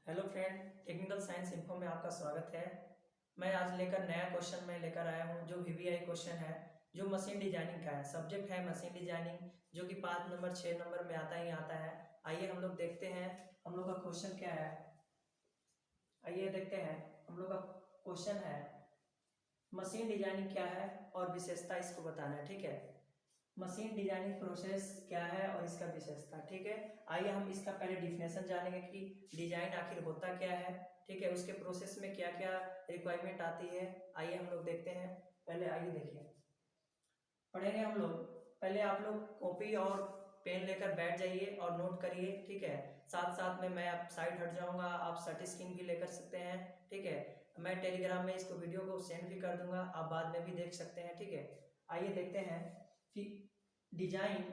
Hello friend, technical science info में आपका स्वागत है। मैं आज नया क्वेश्चन में लेकर आया हूँ जो वीवीआई क्वेश्चन है, जो मशीन डिजाइनिंग का है। सब्जेक्ट है मशीन डिजाइनिंग, जो कि 5 नंबर 6 नंबर में आता ही आता है। आइए हम लोग देखते हैं हम लोग का क्वेश्चन क्या है। आइए देखते हैं हम लोग का क्वेश्चन है, मशीन डिजाइनिंग क्या है और विशेषता इसको बताना है। ठीक है, मशीन डिजाइनिंग प्रोसेस क्या है और इसका विशेषता। ठीक है, आइए हम इसका पहले डिफिनेशन जानेंगे कि डिजाइन आखिर होता क्या है। ठीक है, उसके प्रोसेस में क्या क्या रिक्वायरमेंट आती है, आइए हम लोग देखते हैं। पहले आइए देखिए, पढ़ेंगे हम लोग। पहले आप लोग कॉपी और पेन लेकर बैठ जाइए और नोट करिए। ठीक है, साथ साथ में मैं आप साइड हट जाऊंगा, आप स्टैटिस्टिक्स भी लेकर सकते हैं। ठीक है, मैं टेलीग्राम में इसको वीडियो को सेंड भी कर दूंगा, आप बाद में भी देख सकते हैं। ठीक है, आइए देखते हैं कि डिजाइन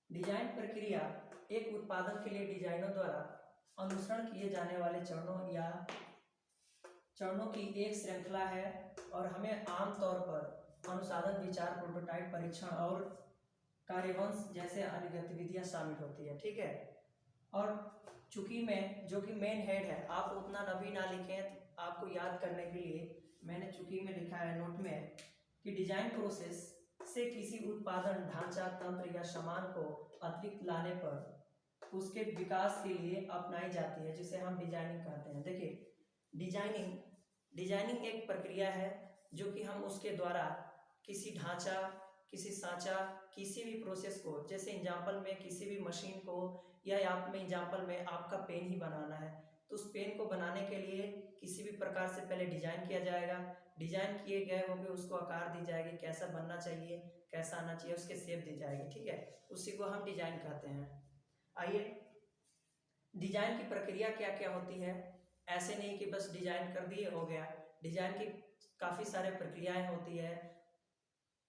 डिजाइन प्रक्रिया एक उत्पादन के लिए डिजाइनर द्वारा अनुसरण किए जाने वाले चरणों की एक श्रृंखला है और हमें आमतौर पर अनुसाधन, विचार, प्रोटोटाइप, परीक्षण और कार्यवंश जैसे अन्य गतिविधियां शामिल होती है। ठीक है, और चूंकि मैं जो कि मेन हेड है, आप उतना नभी ना लिखें, तो आपको याद करने के लिए मैंने चूंकि में लिखा है नोट में कि डिजाइन प्रोसेस से किसी उत्पादन, ढांचा, तंत्र या सामान को अतिरिक्त लाने पर उसके विकास के लिए अपनाई जाती है, जिसे हम डिजाइनिंग कहते हैं। देखिए, डिजाइनिंग डिजाइनिंग एक प्रक्रिया है जो कि हम उसके द्वारा किसी ढांचा, किसी सांचा, किसी भी प्रोसेस को, जैसे एग्जाम्पल में किसी भी मशीन को, या आप में एग्जाम्पल में आपका पेन ही बनाना है, तो उस पेन को बनाने के लिए किसी भी प्रकार से पहले डिजाइन किया जाएगा। डिजाइन किए गए होंगे, उसको आकार दी जाएगी, कैसा बनना चाहिए, कैसा आना चाहिए, उसके शेप दी जाएगी। ठीक है, उसी को हम डिजाइन कहते हैं। आइए, डिजाइन की प्रक्रिया क्या क्या होती है। ऐसे नहीं कि बस डिजाइन कर दिए हो गया। डिजाइन की काफी सारे प्रक्रियाएं होती है,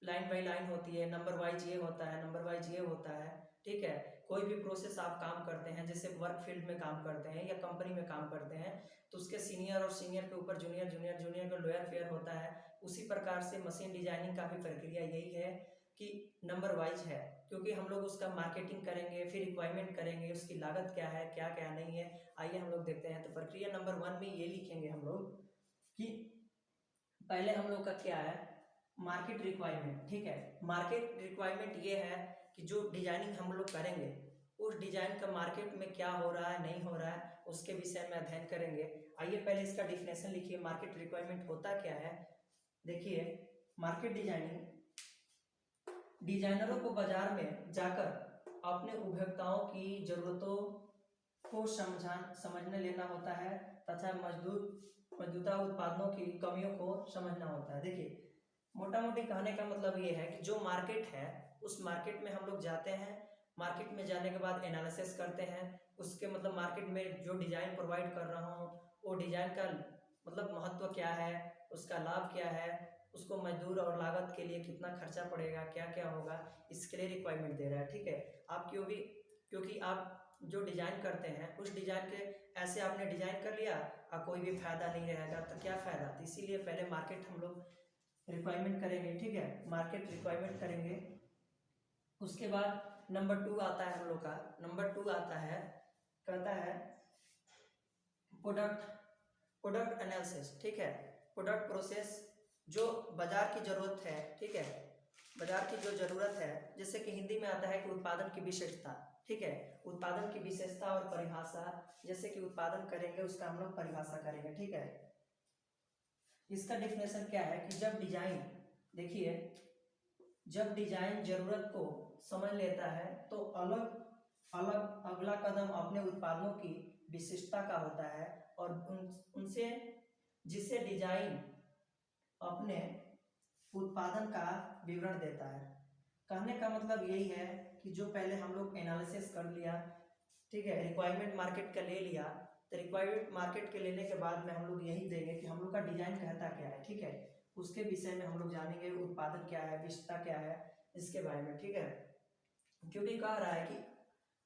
लाइन बाई लाइन होती है, नंबर वाइज ये होता है, नंबर वाइज ये होता है। ठीक है, कोई भी प्रोसेस आप काम करते हैं, जैसे वर्क फील्ड में काम करते हैं या कंपनी में काम करते हैं, तो उसके सीनियर और सीनियर के ऊपर जूनियर, जूनियर जूनियर का लोअर फेयर होता है। उसी प्रकार से मशीन डिजाइनिंग का भी प्रक्रिया यही है कि नंबर वाइज है, क्योंकि हम लोग उसका मार्केटिंग करेंगे, फिर रिक्वायरमेंट करेंगे, उसकी लागत क्या है, क्या क्या नहीं है। आइए हम लोग देखते हैं। तो प्रक्रिया नंबर 1 में ये लिखेंगे हम लोग कि पहले हम लोग का क्या है, मार्केट रिक्वायरमेंट। ठीक है, मार्केट रिक्वायरमेंट ये है कि जो डिजाइनिंग हम लोग करेंगे, उस डिजाइन का मार्केट में क्या हो रहा है, नहीं हो रहा है, उसके विषय में अध्ययन करेंगे। आइए पहले इसका डिफिनेशन लिखिए, मार्केट रिक्वायरमेंट होता क्या है। देखिए, मार्केट डिजाइनिंग डिजाइनरों को बाजार में जाकर अपने उपभोक्ताओं की जरूरतों को समझने लेना होता है तथा मौजूदा उत्पादों की कमियों को समझना होता है। देखिए, मोटा मोटी कहने का मतलब ये है कि जो मार्केट है, उस मार्केट में हम लोग जाते हैं। मार्केट में जाने के बाद एनालिसिस करते हैं, उसके मतलब मार्केट में जो डिजाइन प्रोवाइड कर रहा हूँ, वो डिजाइन का मतलब महत्व क्या है, उसका लाभ क्या है, उसको मजदूर और लागत के लिए कितना खर्चा पड़ेगा, क्या क्या होगा, इसके लिए रिक्वायरमेंट दे रहा है। ठीक है, आप क्योंकि आप जो डिजाइन करते हैं, उस डिजाइन के ऐसे आपने डिजाइन कर लिया और कोई भी फायदा नहीं रहेगा, तो क्या फायदा। तो इसीलिए पहले मार्केट हम लोग रिक्वायरमेंट करेंगे। ठीक है, मार्केट रिक्वायरमेंट करेंगे। उसके बाद नंबर 2 आता है हम लोग का। नंबर 2 आता है, कहता है प्रोडक्ट प्रोडक्ट एनालिसिस। ठीक है, प्रोडक्ट प्रोसेस, जो बाजार की जरूरत है। ठीक है, बाजार की जो जरूरत है, जैसे कि हिंदी में आता है कि उत्पादन की विशेषता। ठीक है, उत्पादन की विशेषता और परिभाषा, जैसे कि उत्पादन करेंगे उसका हम लोग परिभाषा करेंगे। ठीक है, इसका डिफिनेशन क्या है कि देखिए, जब डिजाइन जरूरत को समझ लेता है तो अलग अलग अगला कदम अपने उत्पादों की विशिष्टता का होता है और उनसे जिसे डिजाइन अपने उत्पादन का विवरण देता है। कहने का मतलब यही है कि जो पहले हम लोग एनालिसिस कर लिया, ठीक है, रिक्वायरमेंट मार्केट का ले लिया, तो रिक्वायरमेंट मार्केट के लेने के बाद में हम लोग यही देंगे कि हम लोग का डिजाइन कहता क्या है। ठीक है, उसके विषय में हम लोग जानेंगे, उत्पादन क्या है, विशेषता क्या है, इसके बारे में। ठीक है, क्योंकि कह रहा है कि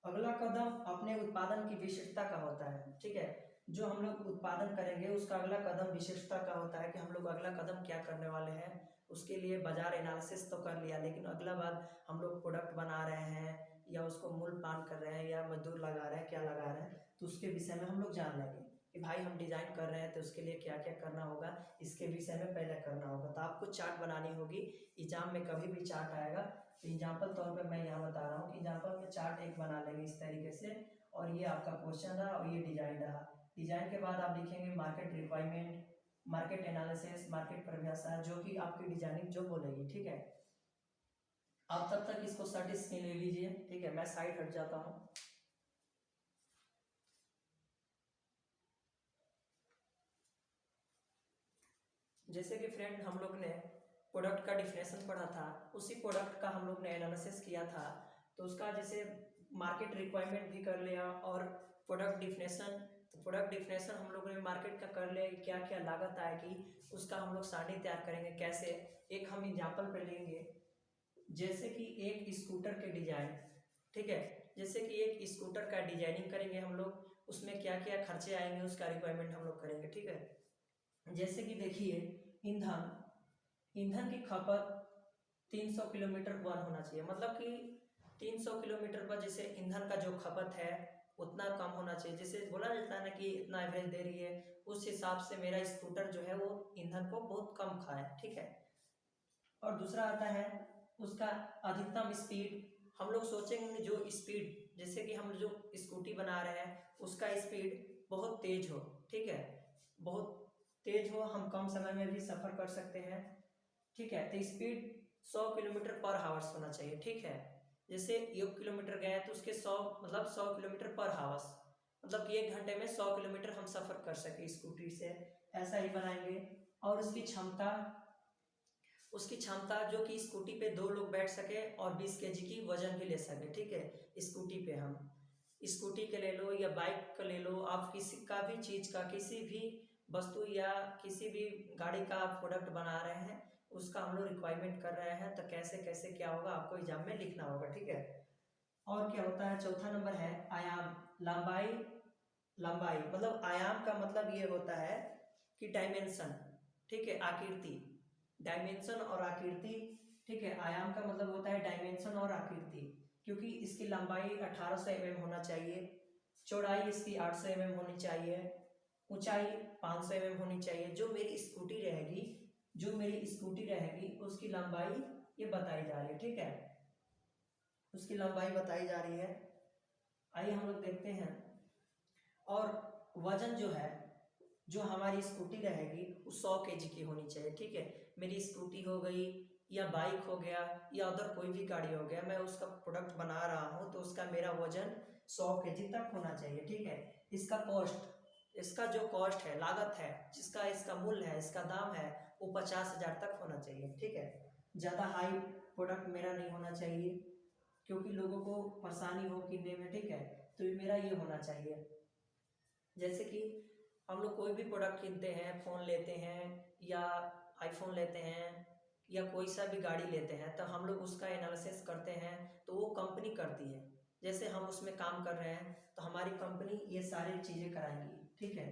अगला कदम अपने उत्पादन की विशेषता का होता है। ठीक है, जो हम लोग उत्पादन करेंगे उसका अगला कदम विशेषता का होता है कि हम लोग अगला कदम क्या करने वाले हैं। उसके लिए बाजार एनालिसिस तो कर लिया, लेकिन अगला बार हम लोग प्रोडक्ट बना रहे हैं या उसको मूल पान कर रहे हैं या मजदूर लगा रहे हैं, क्या लगा रहे हैं, तो उसके विषय में हम लोग जान लेंगे कि भाई हम डिजाइन कर रहे हैं तो उसके लिए क्या क्या करना होगा, इसके विषय में पहले करना होगा। तो आपको चार्ट बनानी होगी, एग्जाम में कभी भी चार्ट आएगा तो एग्जाम्पल तौर पे मैं यहाँ बता रहा हूँ, एग्जाम्पल में चार्ट एक बना लेंगे इस तरीके से, और ये आपका क्वेश्चन रहा और ये डिजाइन रहा। डिजाइन के बाद आप लिखेंगे market requirement, market analysis, market परिभाषा, जो कि आपकी डिजाइनिंग जो बोलेगी, ठीक है। आप तब तक इसको सर्ट स्क्रीन ले लीजिए, ठीक है, मैं साइड हट जाता हूँ। जैसे कि फ्रेंड हम लोग ने प्रोडक्ट का डिफिनेशन पढ़ा था, उसी प्रोडक्ट का हम लोग ने एनालिसिस किया था, तो उसका जैसे मार्केट रिक्वायरमेंट भी कर लिया और प्रोडक्ट डिफिनेशन, तो प्रोडक्ट डिफिनेशन हम लोगों ने मार्केट का कर लिया, क्या क्या लागत आएगी उसका हम लोग सारणी तैयार करेंगे कैसे। एक हम एग्जाम्पल पे लेंगे, जैसे कि एक स्कूटर के डिजाइन, ठीक है, जैसे कि एक स्कूटर का डिजाइनिंग करेंगे हम लोग, उसमें क्या क्या खर्चे आएंगे उसका रिक्वायरमेंट हम लोग करेंगे, ठीक है। जैसे कि देखिए ईंधन, ईंधन की खपत 300 किलोमीटर वन होना चाहिए, मतलब कि 300 किलोमीटर पर जैसे ईंधन का जो खपत है उतना कम होना चाहिए, जैसे बोला जाता है ना कि इतना एवरेज दे रही है, उस हिसाब से मेरा स्कूटर जो है वो ईंधन को बहुत कम खाए, ठीक है। और दूसरा आता है उसका अधिकतम स्पीड, हम लोग सोचेंगे जो स्पीड, जैसे कि हम जो स्कूटी बना रहे हैं उसका स्पीड बहुत तेज हो, ठीक है, बहुत तेज हो, हम कम समय में भी सफर कर सकते हैं, ठीक है। तो स्पीड 100 किलोमीटर पर हावर्स होना चाहिए, ठीक है। जैसे 1 किलोमीटर गए तो उसके 100 मतलब 100 किलोमीटर पर हावर्स, मतलब कि 1 घंटे में 100 किलोमीटर हम सफर कर सके स्कूटी से, ऐसा ही बनाएंगे। और उसकी क्षमता, उसकी क्षमता जो कि स्कूटी पे 2 लोग बैठ सके और 20 केजी की वजन भी ले सके, ठीक है। स्कूटी पे हम स्कूटी के ले लो या बाइक का ले लो, आप किसी का भी चीज़ का किसी भी वस्तु या किसी भी गाड़ी का आप प्रोडक्ट बना रहे हैं, उसका हम लोग रिक्वायरमेंट कर रहे हैं, तो कैसे कैसे क्या होगा आपको एग्जाम में लिखना होगा, ठीक है। और क्या होता है, चौथा नंबर है आयाम, लंबाई, लंबाई मतलब आयाम का मतलब ये होता है कि डायमेंशन, ठीक है, आकृति, डायमेंशन और आकृति, ठीक है। आयाम का मतलब होता है डायमेंशन और आकृति, क्योंकि इसकी लंबाई 1800 mm होना चाहिए, चौड़ाई इसकी 800 mm होनी चाहिए, ऊंचाई 500 mm होनी चाहिए। जो मेरी स्कूटी रहेगी, जो मेरी स्कूटी रहेगी उसकी लंबाई ये बताई जा रही है, ठीक है, उसकी लंबाई बताई जा रही है। आइए हम लोग देखते हैं। और वजन जो है, जो हमारी स्कूटी रहेगी वो 100 केजी की होनी चाहिए, ठीक है। मेरी स्कूटी हो गई या बाइक हो गया या अदर कोई भी गाड़ी हो गया, मैं उसका प्रोडक्ट बना रहा हूँ तो उसका मेरा वजन 100 केजी तक होना चाहिए, ठीक है। इसका कॉस्ट, इसका जो कॉस्ट है, लागत है, जिसका इसका मूल्य है, इसका दाम है, वो 50,000 तक होना चाहिए, ठीक है। ज़्यादा हाई प्रोडक्ट मेरा नहीं होना चाहिए क्योंकि लोगों को परेशानी हो किनने में, ठीक है, तो मेरा ये होना चाहिए। जैसे कि हम लोग कोई भी प्रोडक्ट किनते हैं, फ़ोन लेते हैं या आईफोन लेते हैं या कोई सा भी गाड़ी लेते हैं, तो हम लोग उसका एनालिसिस करते हैं, तो वो कंपनी करती है। जैसे हम उसमें काम कर रहे हैं तो हमारी कंपनी ये सारी चीज़ें कराएंगी, ठीक है।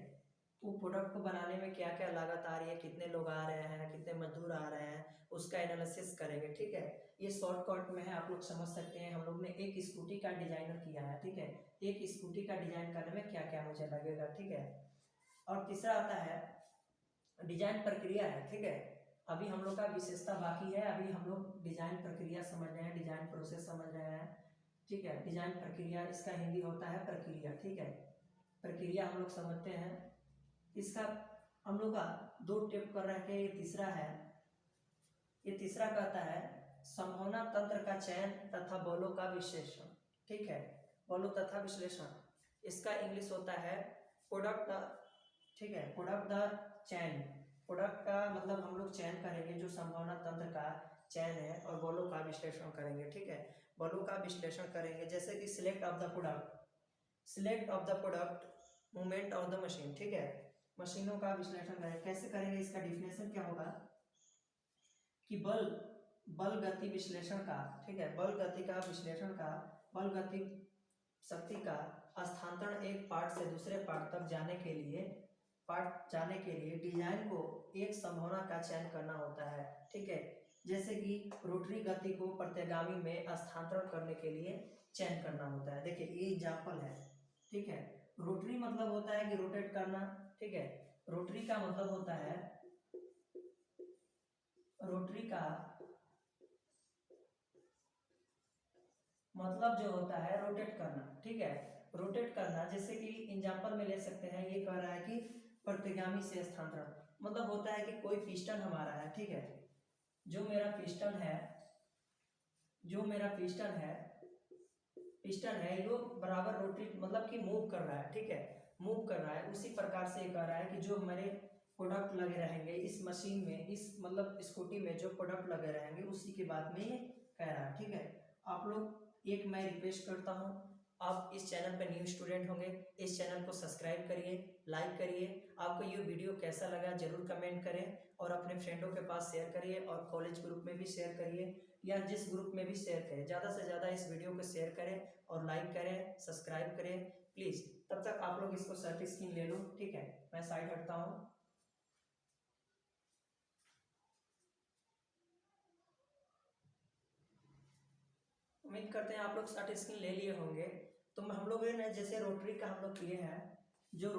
वो प्रोडक्ट को बनाने में क्या क्या लागत आ रही है, कितने लोग आ रहे हैं, कितने मजदूर आ रहे हैं, उसका एनालिसिस करेंगे, ठीक है। ये शॉर्टकट में है, आप लोग समझ सकते हैं। हम लोग ने एक स्कूटी का डिजाइनर किया है, ठीक है, एक स्कूटी का डिजाइन करने में क्या क्या मुझे लगेगा, ठीक है। और तीसरा आता है डिजाइन प्रक्रिया है, ठीक है। अभी हम लोग का विशेषता बाकी है, अभी हम लोग डिजाइन प्रक्रिया समझ रहे हैं, डिजाइन प्रोसेस समझ रहे हैं, ठीक है। डिजाइन प्रक्रिया, इसका हिंदी होता है प्रक्रिया, ठीक है, प्रक्रिया हम लोग समझते हैं। इसका हम लोग का 2 टिप कर रहे हैं, ये तीसरा है। ये तीसरा कहता है संभावना तंत्र का चयन तथा बलों का विश्लेषण, ठीक है, बलों तथा विश्लेषण। इसका इंग्लिश होता है प्रोडक्ट, ठीक है, प्रोडक्ट द चयन, प्रोडक्ट का मतलब हम लोग चयन करेंगे, जो संभावना तंत्र का चयन है, और बलों का विश्लेषण करेंगे, ठीक है, बलों का विश्लेषण करेंगे। जैसे कि select of the product, select of the product, movement of the machine, ठीक है, मशीनों का विश्लेषण करेंगे। कैसे करेंगे, इसका डिफिनेशन क्या होगा कि बल, बल गति विश्लेषण का, ठीक है, बल गति का विश्लेषण का, बल गति शक्ति का स्थानांतरण एक पार्ट से दूसरे पार्ट तक जाने के लिए, पार्ट जाने के लिए डिजाइन को एक संभावना का चयन करना होता है, ठीक है। जैसे कि रोटरी गति को प्रत्यागामी में स्थानांतरण करने के लिए चयन करना होता है। देखिए ये एग्जाम्पल है, ठीक है। रोटरी मतलब होता है कि रोटेट करना, ठीक है। रोटरी का मतलब होता है, रोटरी का मतलब जो होता है रोटेट करना, ठीक है। रोटेट करना, जैसे कि एग्जाम्पल में ले सकते हैं, ये कह रहा है कि प्रतिगामी से स्थानांतरण, मतलब होता है कि कोई पिस्टन हमारा है, ठीक है। जो मेरा पिस्टन है, जो मेरा पिस्टन है जो बराबर रोटेट मतलब कि मूव कर रहा है, ठीक है, मूव कर रहा है। उसी प्रकार से ये कह रहा है कि जो हमारे प्रोडक्ट लगे रहेंगे इस मशीन में, इस मतलब स्कूटी में जो प्रोडक्ट लगे रहेंगे उसी के बाद में ये कह रहा है, ठीक है। आप लोग एक मैं रिक्वेस्ट करता हूँ, आप इस चैनल पे न्यू स्टूडेंट होंगे, इस चैनल को सब्सक्राइब करिए, लाइक करिए। आपको ये वीडियो कैसा लगा जरूर कमेंट करें और अपने फ्रेंडों के पास शेयर करिए और कॉलेज ग्रुप में भी शेयर करिए या जिस ग्रुप में भी शेयर करें। ज़्यादा से ज़्यादा इस वीडियो को शेयर करें और लाइक करें, सब्सक्राइब करें प्लीज़। तब तक आप लोग इसको सर्ट स्क्रीन ले लो, ठीक है। मैं साइड हटता हूँ। उम्मीद करते हैं आप लोग सर्ट स्क्रीन ले लिए होंगे। तो हम लोग ने जैसे रोटरी का हम लोग किए हैं, जो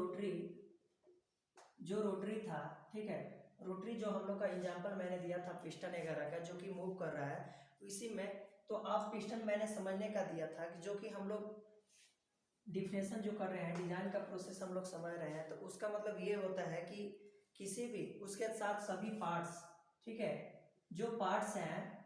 रोटरी था, ठीक है। रोटरी जो हम लोग का एग्जाम्पल मैंने दिया था पिस्टन वगैरह का जो कि मूव कर रहा है, इसी में तो आप पिस्टन मैंने समझने का दिया था कि जो कि हम लोग डिफिनेशन जो कर रहे हैं, डिजाइन का प्रोसेस हम लोग समझ रहे हैं, तो उसका मतलब ये होता है कि किसी भी उसके साथ सभी पार्ट्स, ठीक है, जो पार्ट्स हैं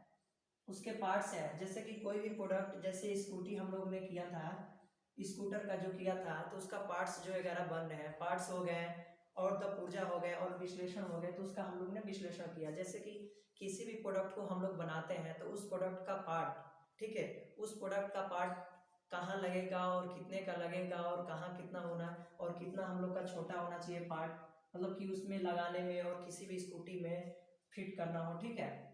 उसके पार्ट्स हैं, जैसे कि कोई भी प्रोडक्ट, जैसे स्कूटी हम लोग ने किया था, स्कूटर का जो किया था, तो उसका पार्ट्स जो वगैरह बन रहे हैं, पार्ट्स हो गए और द पुर्जा हो गए और विश्लेषण हो गए, तो उसका हम लोग ने विश्लेषण किया। जैसे कि किसी भी प्रोडक्ट को हम लोग बनाते हैं तो उस प्रोडक्ट का पार्ट, ठीक है, उस प्रोडक्ट का पार्ट कहाँ लगेगा और कितने का लगेगा और कहाँ कितना होना और कितना हम लोग का छोटा होना चाहिए पार्ट, मतलब कि उसमें लगाने में और किसी भी स्कूटी में फिट करना हो, ठीक है,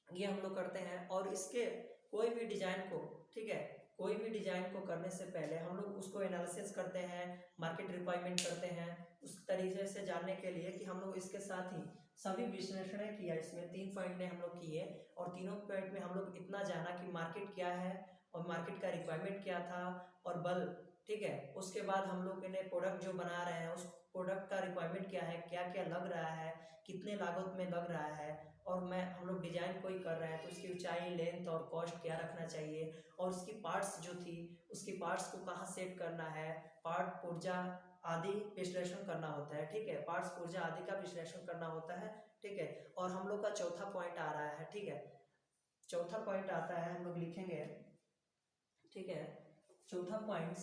ये हम लोग करते हैं। और इसके कोई भी डिजाइन को, ठीक है, कोई भी डिजाइन को करने से पहले हम लोग उसको एनालिसिस करते हैं, मार्केट रिक्वायरमेंट करते हैं, उस तरीके से जानने के लिए कि हम लोग इसके साथ ही सभी विश्लेषण किया। इसमें 3 पॉइंट ने हम लोग किए और तीनों पॉइंट में हम लोग इतना जाना कि मार्केट क्या है और मार्केट का रिक्वायरमेंट क्या था और बल, ठीक है। उसके बाद हम लोग ने प्रोडक्ट जो बना रहे हैं उस प्रोडक्ट का रिक्वायरमेंट क्या है, क्या क्या लग रहा है, कितने लागत में लग रहा है, और मैं हम लोग डिजाइन कोई कर रहे हैं तो उसकी ऊंचाई, लेंथ और कॉस्ट क्या रखना चाहिए, और उसकी पार्ट्स जो थी उसकी पार्ट्स को कहाँ सेट करना है, पार्ट पुर्जा आदि विश्लेषण करना होता है, ठीक है, पार्ट्स पुर्जा आदि का विश्लेषण करना होता है, ठीक है। और हम लोग का चौथा पॉइंट आ रहा है, ठीक है, चौथा पॉइंट आता है, हम लोग लिखेंगे, ठीक है। चौथा पॉइंट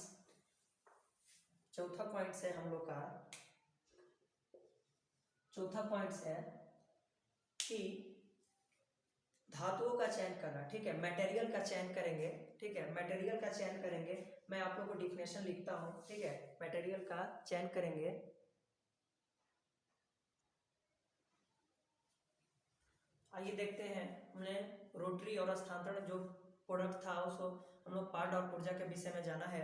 है हम लोग का, चौथा पॉइंट है कि धातुओं का चयन करना, ठीक है, मटेरियल का चयन करेंगे, ठीक है, मटेरियल का चयन करेंगे। मैं आप लोगों को डिफिनेशन लिखता हूँ, ठीक है, मटेरियल का चयन करेंगे। आइए देखते हैं, हमने रोटरी और स्थानांतरण जो प्रोडक्ट था उसको हम लोग पार्ट और पुर्जा के विषय में जाना है।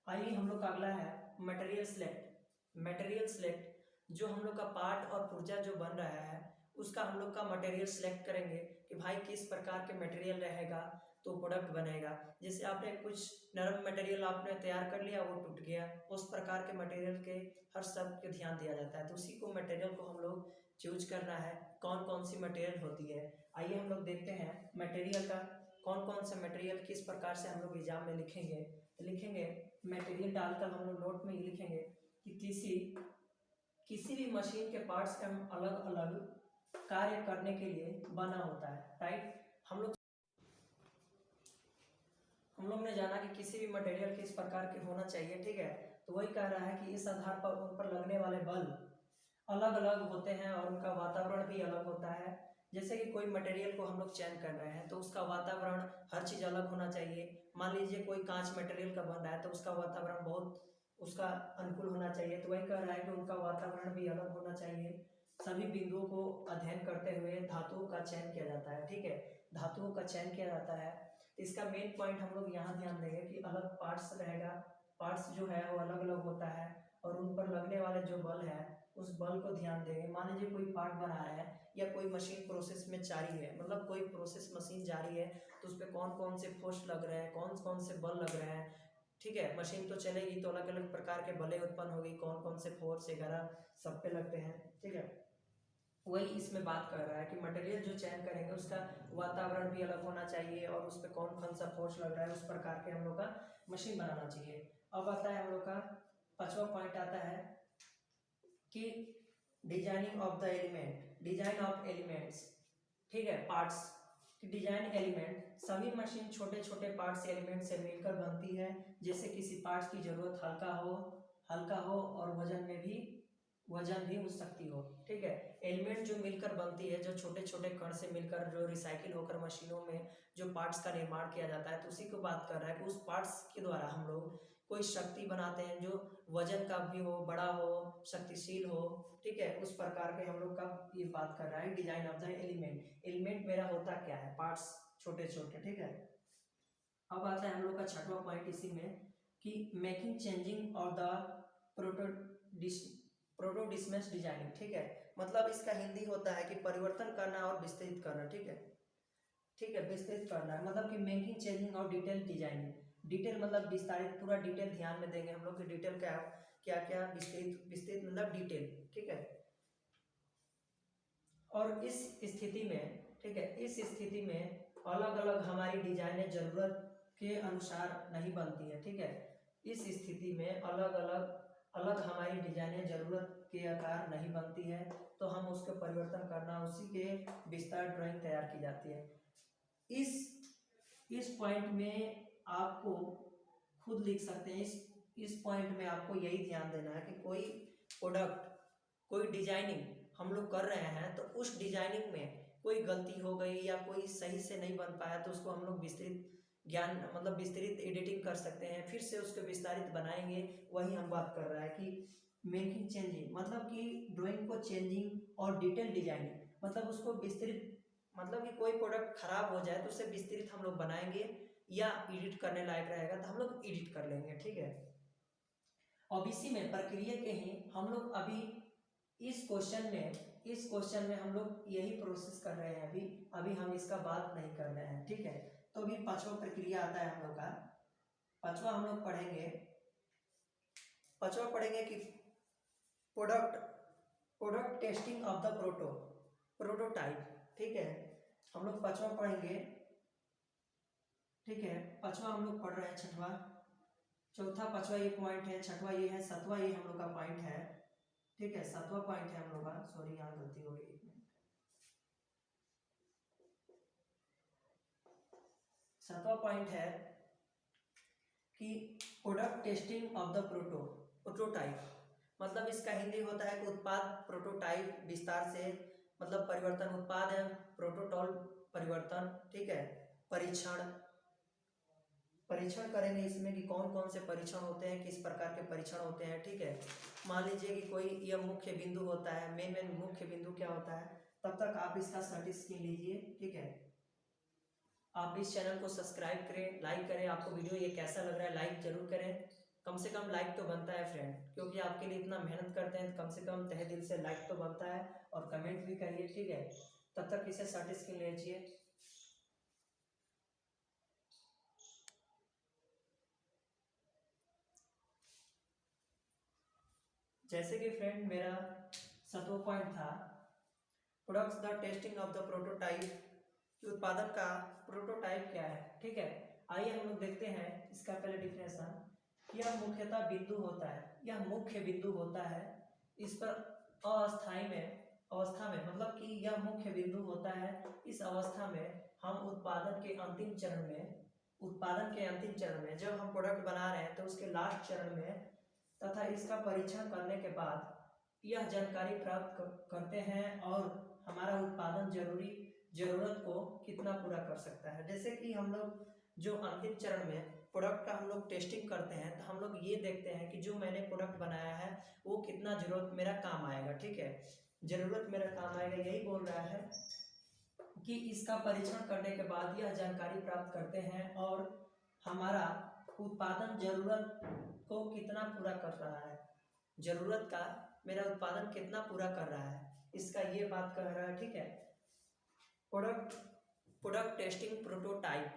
आइए हम लोग का अगला है मटेरियल सेलेक्ट। मटेरियल सेलेक्ट, जो हम लोग का पार्ट और पुर्जा जो बन रहा है उसका हम लोग का मटेरियल सेलेक्ट करेंगे कि भाई किस प्रकार के मटेरियल रहेगा तो प्रोडक्ट बनेगा। जैसे आपने कुछ नरम मटेरियल आपने तैयार कर लिया, वो टूट गया, उस प्रकार के मटेरियल के हर सब पे ध्यान दिया जाता है, तो उसी को मटेरियल को हम लोग चूज करना है, कौन कौन सी मटेरियल होती है। आइए हम लोग देखते हैं मटेरियल का, कौन कौन से मटेरियल किस प्रकार से हम लोग एग्जाम में लिखेंगे मटेरियल डालकर हम लोग नोट में ही लिखेंगे कि किसी भी मशीन के पार्ट्स का हम अलग अलग कार्य करने के लिए बना होता है, राइट। हम लोग ने जाना कि किसी भी मटेरियल किस प्रकार के होना चाहिए, ठीक है, तो वही कह रहा है कि इस आधार पर उन पर लगने वाले बल अलग अलग होते हैं और उनका वातावरण भी अलग होता है। जैसे कि कोई मटेरियल को हम लोग चयन कर रहे हैं तो उसका वातावरण हर चीज़ अलग होना चाहिए। मान लीजिए कोई कांच मटेरियल का बन रहा है तो उसका वातावरण बहुत उसका अनुकूल होना चाहिए, तो वही कह रहा है कि उनका वातावरण भी अलग होना चाहिए। सभी बिंदुओं को अध्ययन करते हुए धातुओं का चयन किया जाता है, ठीक है, धातुओं का चयन किया जाता है। इसका मेन पॉइंट हम लोग यहाँ ध्यान देंगे कि अलग पार्ट्स रहेगा, पार्ट्स जो है वो अलग अलग होता है और उन पर लगने वाले जो बल है उस बल को ध्यान देंगे। मान लीजिए कोई पार्ट बना रहा है या कोई मशीन प्रोसेस में जारी है, मतलब कोई प्रोसेस मशीन जारी है, तो उस पर कौन कौन से फोर्स लग रहे हैं, कौन कौन से बल लग रहे हैं, ठीक है। मशीन तो चलेगी तो अलग अलग प्रकार के बलें उत्पन्न होगी, कौन कौन से फोर्स वगैरह सब पे लगते हैं, ठीक है। वही इसमें बात कर रहा है कि मटेरियल जो चयन करेंगे उसका वातावरण भी अलग होना चाहिए और उस पर कौन कौन सा फोर्स लग रहा है, उस प्रकार के हम लोग का मशीन बनाना चाहिए। अब आता है हम लोग का 5वां पॉइंट आता है कि designing of the element, design of elements, ठीक है। पार्ट्स की डिजाइन एलिमेंट, सभी मशीन छोटे छोटे पार्ट्स एलिमेंट से मिलकर बनती है। जैसे किसी पार्ट्स की जरूरत हल्का हो और वजन भी हो सकती हो, ठीक है। एलिमेंट जो मिलकर बनती है, जो छोटे छोटे कण से मिलकर जो रिसाइकिल होकर मशीनों में जो पार्ट्स का निर्माण किया जाता है, तो उसी को बात कर रहा है कि उस पार्ट्स के द्वारा हम लोग कोई शक्ति बनाते हैं जो वजन का भी हो, बड़ा हो, शक्तिशील हो, ठीक है। उस प्रकार के हम लोग का ये बात कर रहा है design of the element. Element मेरा होता क्या है, पार्ट्स छोटे छोटे, ठीक है। अब आता है हम लोग का 6वां पॉइंट इसी में कि मेकिंग चेंजिंग ऑफ द प्रोटोडिस्मेंस डिजाइनिंग, ठीक है। मतलब इसका हिंदी होता है कि परिवर्तन करना और विस्तृत करना, ठीक है, ठीक है, विस्तृत करना है। मतलब कि मेकिंग चेंजिंग और डिटेल डिजाइनिंग, डिटेल मतलब विस्तारित, पूरा डिटेल ध्यान में देंगे हम लोग कि डिटेल क्या क्या क्या, विस्तृत मतलब डिटेल, ठीक है। और इस स्थिति में, ठीक है, इस स्थिति में अलग अलग हमारी डिजाइनें जरूरत के अनुसार नहीं बनती है, ठीक है। इस स्थिति में अलग हमारी डिजाइनें जरूरत के आकार नहीं बनती है, तो हम उसको परिवर्तन करना, उसी के विस्तार ड्राइंग तैयार की जाती है। इस पॉइंट में आपको खुद लिख सकते हैं, इस पॉइंट में आपको यही ध्यान देना है कि कोई प्रोडक्ट, कोई डिजाइनिंग हम लोग कर रहे हैं, तो उस डिजाइनिंग में कोई गलती हो गई या कोई सही से नहीं बन पाया, तो उसको हम लोग विस्तृत ज्ञान मतलब विस्तृत एडिटिंग कर सकते हैं, फिर से उसको विस्तारित बनाएंगे। वही हम बात कर रहा है कि मेकिंग चेंजिंग मतलब कि ड्राइंग को चेंजिंग, और डिटेल डिजाइनिंग मतलब उसको विस्तृत, मतलब कि कोई प्रोडक्ट खराब हो जाए तो उसे विस्तृत हम लोग बनाएंगे, या एडिट करने लायक रहेगा तो हम लोग एडिट कर लेंगे, ठीक है। अब इसी में प्रक्रिया के ही हम लोग अभी इस क्वेश्चन में हम लोग यही प्रोसेस कर रहे हैं, अभी हम इसका बात नहीं कर रहे हैं, ठीक है। तो अभी 5वां प्रक्रिया आता है हम लोग का, 5वां हम लोग पढ़ेंगे, 5वां पढ़ेंगे कि product testing of the prototype, ठीक है। हम लोग 5वां पढ़ेंगे, ठीक है। 5वां हम लोग पढ़ रहे हैं, 6वां, चौथा 5वां ये पॉइंट है, 6वां ये है, 7वां ये हम लोग का पॉइंट है, ठीक है। 7वां पॉइंट है हम लोग का, सॉरी यहाँ गलती हो गई, 7वां पॉइंट है कि product testing of the prototype, मतलब इसका हिंदी होता है कि उत्पाद, प्रोटोटाइप विस्तार से मतलब परिवर्तन, उत्पाद है प्रोटोटॉल परिवर्तन, ठीक है। परीक्षण करेंगे इसमें कि कौन कौन से परीक्षण होते हैं, किस प्रकार के परीक्षण होते हैं, ठीक है। मान लीजिए कि कोई यह मुख्य बिंदु होता है, मेन मुख्य बिंदु क्या होता है, तब तक आप इसका सर्टिफिकेट लीजिए, ठीक है। आप इस चैनल को सब्सक्राइब करें, लाइक करें, आपको वीडियो ये कैसा लग रहा है लाइक जरूर करें, कम से कम लाइक तो बनता है फ्रेंड, क्योंकि आपके लिए इतना मेहनत करते हैं, तो कम से कम तहे दिल से लाइक तो बनता है, और कमेंट भी करिए, ठीक है। तब तक इसे सर्टिफिकेट लीजिए। जैसे कि फ्रेंड मेरा 7वां पॉइंट था products the testing of the prototype, कि उत्पादन का प्रोटोटाइप क्या है, ठीक है। आइए हम लोग देखते हैं इसका पहले डिफिनेशन। यह मुख्यतः बिंदु होता है, यह मुख्य बिंदु होता है, इस पर अवस्था में मतलब कि यह मुख्य बिंदु होता है, इस अवस्था में हम उत्पादन के अंतिम चरण में जब हम प्रोडक्ट बना रहे हैं तो उसके लास्ट चरण में तथा इसका परीक्षण करने के बाद यह जानकारी प्राप्त करते हैं और हमारा उत्पादन जरूरत को कितना पूरा कर सकता है। जैसे कि हम लोग जो अंतिम चरण में प्रोडक्ट का हम लोग टेस्टिंग करते हैं, तो हम लोग ये देखते हैं कि जो मैंने प्रोडक्ट बनाया है वो कितना जरूरत मेरा काम आएगा, ठीक है, जरूरत मेरा काम आएगा, यही बोल रहा है कि इसका परीक्षण करने के बाद यह जानकारी प्राप्त करते हैं और हमारा उत्पादन जरूरत को कितना पूरा कर रहा है, जरूरत का मेरा उत्पादन कितना पूरा कर रहा है, इसका ये बात कह रहा है। ठीक है, प्रोडक्ट प्रोडक्ट टेस्टिंग प्रोटोटाइप,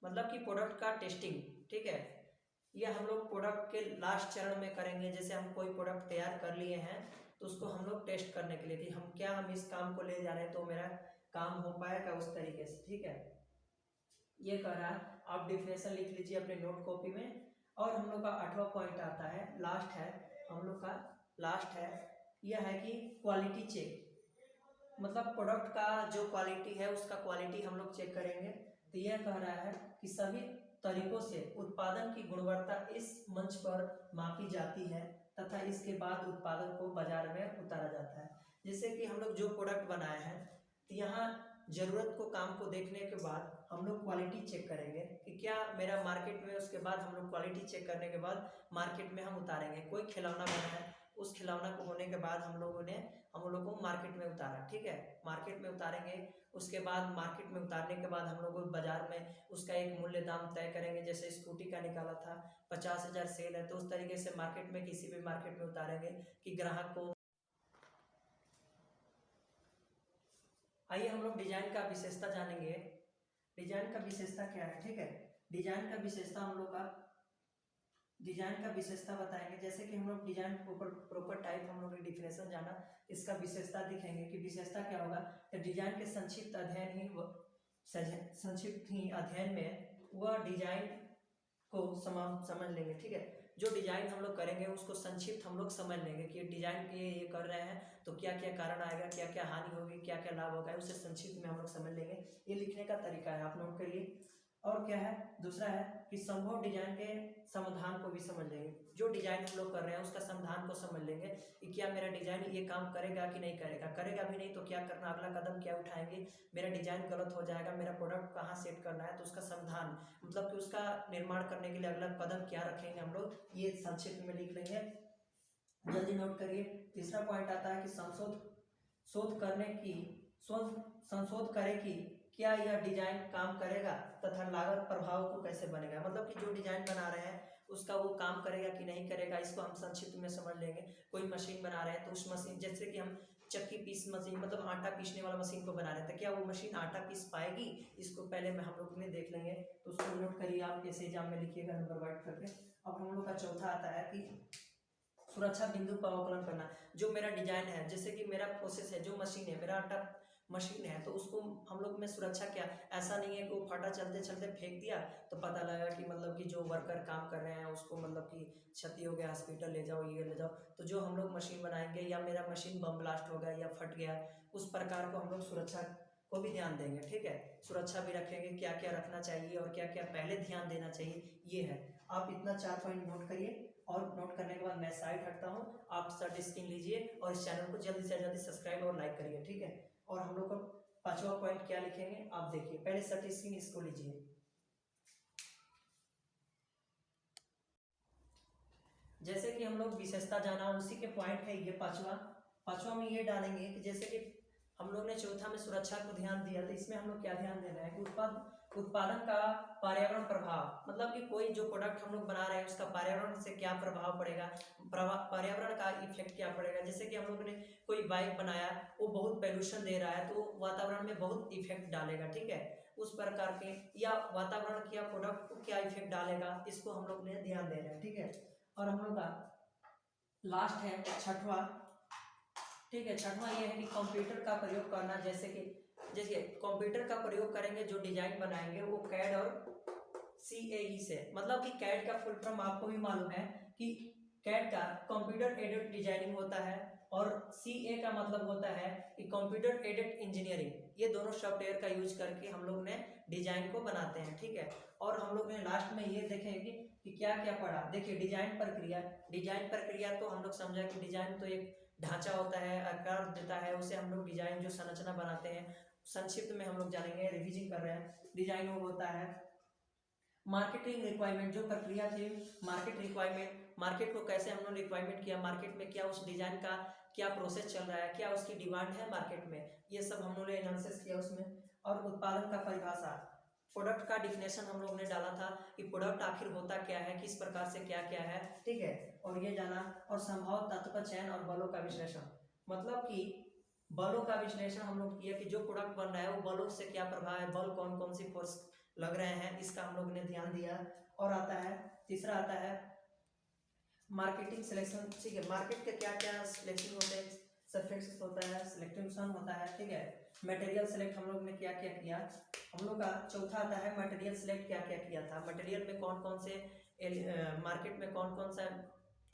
मतलब कि प्रोडक्ट का टेस्टिंग। ठीक है, ये हम लोग प्रोडक्ट के लास्ट चरण में करेंगे। जैसे हम कोई प्रोडक्ट तैयार कर लिए हैं तो उसको हम लोग टेस्ट करने के लिए कि हम इस काम को ले जा रहे हैं तो मेरा काम हो पाएगा उस तरीके से। ठीक है, ये कह रहा है। आप डिफिनेशन लिख लीजिए अपने नोट कॉपी में। और हम लोग का 8वां पॉइंट आता है, लास्ट है हम लोग का, लास्ट है यह है कि क्वालिटी चेक, मतलब प्रोडक्ट का जो क्वालिटी है उसका क्वालिटी हम लोग चेक करेंगे। तो यह कह रहा है कि सभी तरीकों से उत्पादन की गुणवत्ता इस मंच पर मापी जाती है तथा इसके बाद उत्पादन को बाजार में उतारा जाता है। जैसे कि हम लोग जो प्रोडक्ट बनाए हैं तो यहाँ जरूरत को काम को देखने के बाद हम लोग क्वालिटी चेक करेंगे कि क्या मेरा मार्केट में, उसके बाद हम लोग क्वालिटी चेक करने के बाद मार्केट में हम उतारेंगे। कोई खिलौना बना है, उस खिलौना को होने के बाद हम लोगों को मार्केट में उतारा। ठीक है, मार्केट में उतारेंगे, उसके बाद मार्केट में उतारने के बाद हम लोग बाजार में उसका एक मूल्य दाम तय करेंगे। जैसे स्कूटी का निकाला था 50,000 सेल है, तो उस तरीके से मार्केट में किसी भी मार्केट में उतारेंगे कि ग्राहक को। आइए हम लोग डिजाइन का विशेषता जानेंगे। डिजाइन का विशेषता क्या है? ठीक है, डिजाइन का विशेषता हम लोग का, डिजाइन का विशेषता बताएंगे। जैसे कि हम लोग डिजाइन प्रॉपर टाइप हम लोग ने डिफिनेशन जाना, इसका विशेषता दिखेंगे कि विशेषता क्या होगा। तो डिजाइन के संक्षिप्त अध्ययन में वह डिजाइन को समझ लेंगे। ठीक है, जो डिजाइन हम लोग करेंगे उसको संक्षिप्त हम लोग समझ लेंगे कि डिजाइन ये कर रहे हैं तो क्या क्या कारण आएगा, क्या क्या हानि होगी, क्या क्या लाभ होगा, उसे संक्षिप्त में हम लोग समझ लेंगे। ये लिखने का तरीका है, आप नोट करिए। और क्या है, दूसरा है कि संभव डिजाइन के समाधान को भी समझ लेंगे। जो डिजाइन हम लोग कर रहे हैं उसका समाधान को समझ लेंगे कि क्या मेरा डिजाइन ये काम करेगा कि नहीं करेगा, करेगा भी नहीं तो क्या करना, अगला कदम क्या उठाएंगे, मेरा डिजाइन गलत हो जाएगा, मेरा प्रोडक्ट कहाँ सेट करना है तो उसका समाधान, मतलब कि उसका निर्माण करने के लिए अगला कदम क्या रखेंगे हम लोग, ये संक्षिप्त में लिख लेंगे। जल्दी नोट करिए। तीसरा पॉइंट आता है कि संशोध करें कि क्या यह डिजाइन काम करेगा तथा लागत प्रभाव को कैसे बनेगा, मतलब कि जो डिजाइन बना रहे हैं उसका वो काम करेगा कि नहीं करेगा, इसको हम संक्षिप्त में समझ लेंगे। कोई मशीन बना रहे हैं तो उस मशीन, जैसे कि हम चक्की पीस मशीन, मतलब आटा पीसने वाला मशीन को बना रहे थे, क्या वो मशीन आटा पीस पाएगी, इसको पहले में हम लोग देख लेंगे। तो उसको नोट करिए, आप कैसे एग्जाम में लिखिएगा नंबर वाइट करके। अब हम लोग का चौथा आता है कि सुरक्षा बिंदु का अवकलन करना। जो मेरा डिजाइन है, जैसे कि मेरा प्रोसेस है, जो मशीन है, मेरा आटा मशीन है, तो उसको हम लोग में सुरक्षा क्या, ऐसा नहीं है कि वो फटा चलते चलते फेंक दिया तो पता लगा कि मतलब कि जो वर्कर काम कर रहे हैं उसको मतलब कि क्षति हो गया, हॉस्पिटल ले जाओ, ये ले जाओ। तो जो हम लोग मशीन बनाएंगे, या मेरा मशीन बम ब्लास्ट हो गया या फट गया, उस प्रकार को हम लोग सुरक्षा को भी ध्यान देंगे। ठीक है, सुरक्षा भी रखेंगे, क्या क्या रखना चाहिए और क्या क्या पहले ध्यान देना चाहिए, ये है। आप इतना 4 पॉइंट नोट करिए। और नोट करने के बाद मैं साइड हटता हूँ, आप सर्च स्क्रीन लीजिए और इस चैनल को जल्दी से जल्दी सब्सक्राइब और लाइक करिए। ठीक है, और हम लोग को 5वां पॉइंट क्या लिखेंगे आप देखिए, पहले सर्च स्क्रीन इसको लीजिए। जैसे कि हम लोग विशेषता जाना, उसी के पॉइंट है ये 5वां में ये डालेंगे कि जैसे कि हम लोग ने चौथा में सुरक्षा को ध्यान दिया, तो इसमें हम लोग क्या ध्यान देना है कि उत्पादन का पर्यावरण प्रभाव, मतलब कि कोई जो प्रोडक्ट हम लोग बना रहे हैं उसका पर्यावरण से क्या प्रभाव पड़ेगा, पर्यावरण का इफेक्ट क्या पड़ेगा। जैसे कि हम लोग ने कोई बाइक बनाया, वो बहुत पॉल्यूशन दे रहा है तो वातावरण में बहुत इफेक्ट डालेगा। ठीक है, उस प्रकार के, या वातावरण या प्रोडक्ट को क्या इफेक्ट डालेगा, इसको हम लोग ने ध्यान देना है। ठीक है, और हम लोग का लास्ट है 6वां। ठीक है, 6वां ये है कि कंप्यूटर का प्रयोग करना। जैसे कंप्यूटर का प्रयोग करेंगे, जो डिजाइन बनाएंगे वो कैड और CAE से, मतलब कि कैड का फुल फॉर्म आपको भी मालूम है कि कैड का कंप्यूटर एडेड डिजाइनिंग होता है और CA का मतलब होता है कि कंप्यूटर एडेड इंजीनियरिंग। ये दोनों सॉफ्टवेयर का यूज करके हम लोग ने डिजाइन को बनाते हैं। ठीक है, और हम लोग ने लास्ट में ये देखेंगे कि क्या क्या पढ़ा। देखिए, डिजाइन प्रक्रिया तो हम लोग समझा कि डिजाइन तो एक ढांचा होता है, आकार देता है, उसे हम लोग डिजाइन जो संरचना बनाते हैं। संक्षिप्त में हम लोग जानेंगे, रिवीजन कर रहे हैं। डिजाइन वो होता है मार्केटिंग रिक्वायरमेंट, जो प्रक्रिया थी मार्केट रिक्वायरमेंट, मार्केट को कैसे हम लोग रिक्वायरमेंट किया, मार्केट में क्या उस डिजाइन का क्या प्रोसेस चल रहा है, क्या उसकी डिमांड है मार्केट में, ये सब हम लोगों ने एनालिसिस किया उसमें। और उत्पादन का परिभाषा, प्रोडक्ट का डिफिनेशन हम लोग ने डाला था कि प्रोडक्ट आखिर होता क्या है, किस प्रकार से क्या क्या है, ठीक है, और ये जाना। और संभव तत्व का चयन और बलों का विश्लेषण, मतलब कि बलों का विश्लेषण हम लोग किया कि जो प्रोडक्ट बन रहा है वो बलों से क्या प्रभाव है, बल कौन कौन सी फोर्स लग रहे हैं, इसका हम लोग ने ध्यान दिया। और आता है तीसरा आता है मार्केटिंग सिलेक्शन, ठीक है, मार्केट के क्या क्या सिलेक्शन होते हैं, सरफेक्स होता है, सिलेक्शन होता है, ठीक है। मटेरियल सेलेक्ट हम लोग ने क्या क्या किया, हम लोग का चौथा आता है मटेरियल सेलेक्ट क्या क्या किया था, मटेरियल में कौन कौन से मार्केट में कौन कौन सा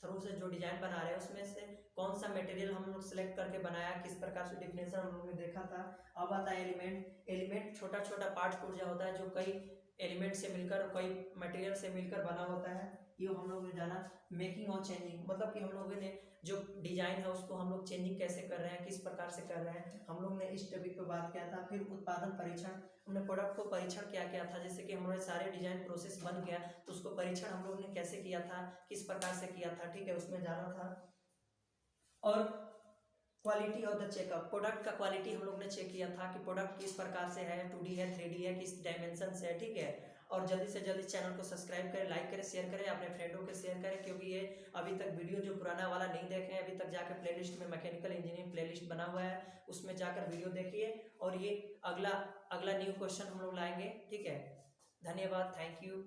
थ्रू से जो डिजाइन बना रहे हैं उसमें से कौन सा मटेरियल हम लोग सेलेक्ट करके बनाया, किस प्रकार से डिफिनेशन हम लोग ने देखा था। अब आता है एलिमेंट, एलिमेंट छोटा छोटा पार्ट पुर्जा होता है जो कई एलिमेंट से मिलकर, कई मटेरियल से मिलकर बना होता है, ये हम लोग ने जाना। मेकिंग और चेंजिंग, मतलब कि हम लोगों ने जो डिजाइन है उसको हम लोग चेंजिंग कैसे कर रहे हैं, किस प्रकार से कर रहे हैं, हम लोग ने इस टॉपिक पे बात किया था। फिर उत्पादन परीक्षण, हमने प्रोडक्ट को परीक्षण क्या किया था, जैसे कि हमारे सारे डिजाइन प्रोसेस बन गया तो उसको परीक्षण हम लोग ने कैसे किया था, किस प्रकार से किया था, ठीक है, उसमें जाना था। और quality of the checkup, product का क्वालिटी हम लोग ने चेक किया था कि प्रोडक्ट किस प्रकार से है, 2D है, 3D है, किस डायमेंशन से है, ठीक है। और जल्दी से जल्दी चैनल को सब्सक्राइब करें, लाइक करें, शेयर करें, अपने फ्रेंडों के शेयर करें, क्योंकि ये अभी तक वीडियो जो पुराना वाला नहीं देखे हैं अभी तक, जाकर प्लेलिस्ट में मैकेनिकल इंजीनियरिंग प्लेलिस्ट बना हुआ है, उसमें जाकर वीडियो देखिए। और ये अगला अगला न्यू क्वेश्चन हम लोग लाएंगे, ठीक है। धन्यवाद, थैंक यू।